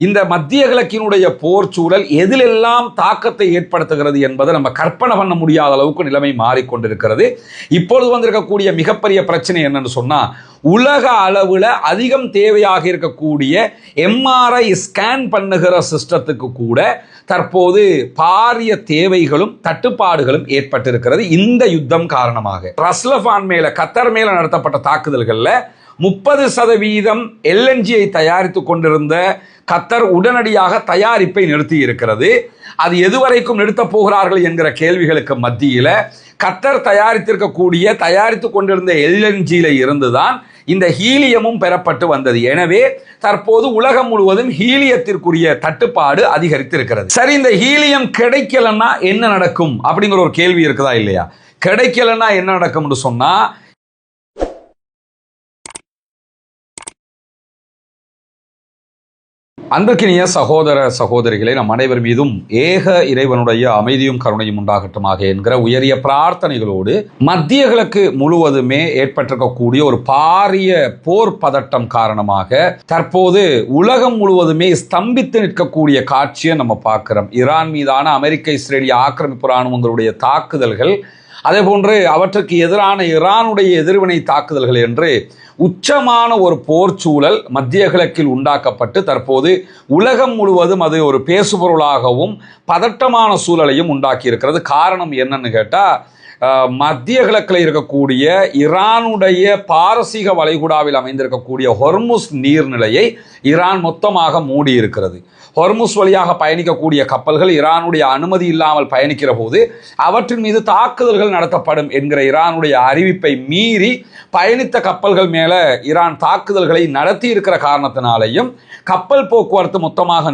இந்த மத்திய கிழக்கினுடைய போர் சூழல் எதிலெல்லாம் தாக்கத்தை ஏற்படுத்துகிறது என்பதை நம்ம கற்பனை பண்ண முடியாத அளவுக்கு நிலைமை மாறிக்கொண்டிருக்கிறது. இப்பொழுது வந்திருக்கக்கூடிய மிகப்பெரிய பிரச்சனை என்னன்னு சொன்னா, உலக அளவில் அதிகம் தேவையாக இருக்கக்கூடிய எம்ஆர்ஐ ஸ்கேன் பண்ணுகிற சிஸ்டத்துக்கு கூட தற்போது பாரிய தேவைகளும் தட்டுப்பாடுகளும் ஏற்பட்டிருக்கிறது இந்த யுத்தம் காரணமாக. ரஸ்லஃபான் மேல, கத்தர் மேல நடத்தப்பட்ட தாக்குதல்கள்ல 30% எல்என்ஜியை தயாரித்து கொண்டிருந்த கத்தர் உடனடியாக தயாரிப்பை நிறுத்தி இருக்கிறது. அது எதுவரைக்கும் நிறுத்தப் போகிறார்கள் என்கிற கேள்விகளுக்கு மத்தியில் கத்தர் தயாரித்து கொண்டிருந்த எல்என்ஜியில இருந்துதான் இந்த ஹீலியமும் பெறப்பட்டு வந்தது. எனவே தற்போது உலகம் முழுவதும் ஹீலியத்திற்குரிய தட்டுப்பாடு அதிகரித்திருக்கிறது. சரி, இந்த ஹீலியம் கிடைக்கலன்னா என்ன நடக்கும் அப்படிங்கிற ஒரு கேள்வி இருக்குதா இல்லையா? கிடைக்கலன்னா என்ன நடக்கும்னு சொன்னா, அன்பிற்கினிய சகோதர சகோதரிகளை, நம் அனைவர் மீதும் ஏக இறைவனுடைய அமைதியும் கருணையும் உண்டாகட்டுமாக என்கிற உயரிய பிரார்த்தனைகளோடு, மத்திய கிழக்கு முழுவதுமே ஏற்பட்டிருக்கக்கூடிய ஒரு பாரிய போர் பதட்டம் காரணமாக தற்போது உலகம் முழுவதுமே ஸ்தம்பித்து நிற்கக்கூடிய காட்சியை நம்ம பார்க்கிறோம். ஈரான் மீதான அமெரிக்க இஸ்ரேலிய ஆக்கிரமிப்பு ராணுவங்களுடைய தாக்குதல்கள், அதே போன்று அவற்றுக்கு எதிரான ஈரானுடைய எதிர்வினை தாக்குதல்கள் என்று உச்சமான ஒரு போர் சூழல் மத்திய கிழக்கில் உண்டாக்கப்பட்டு தற்போது உலகம் முழுவதும் அது ஒரு பேசுபொருளாகவும் பதட்டமான சூழலையும் உண்டாக்கி இருக்கிறது. காரணம் என்னன்னு கேட்டால், மத்திய கிழக்கில் இருக்கக்கூடிய ஈரானுடைய பாரசீக வளைகுடாவில் அமைந்திருக்கக்கூடிய ஹொர்முஸ் நீர்நிலையை ஈரான் மொத்தமாக மூடி இருக்கிறது. ஹொர்முஸ் வழியாக பயணிக்கக்கூடிய கப்பல்கள் ஈரானுடைய அனுமதி இல்லாமல் பயணிக்கிற போது அவற்றின் மீது தாக்குதல்கள் நடத்தப்படும் என்கிற ஈரானுடைய அறிவிப்பை மீறி பயணித்த கப்பல்கள் மேல ஈரான் தாக்குதல்களை நடத்தி இருக்கிற காரணத்தினாலேயும் கப்பல் போக்குவரத்து மொத்தமாக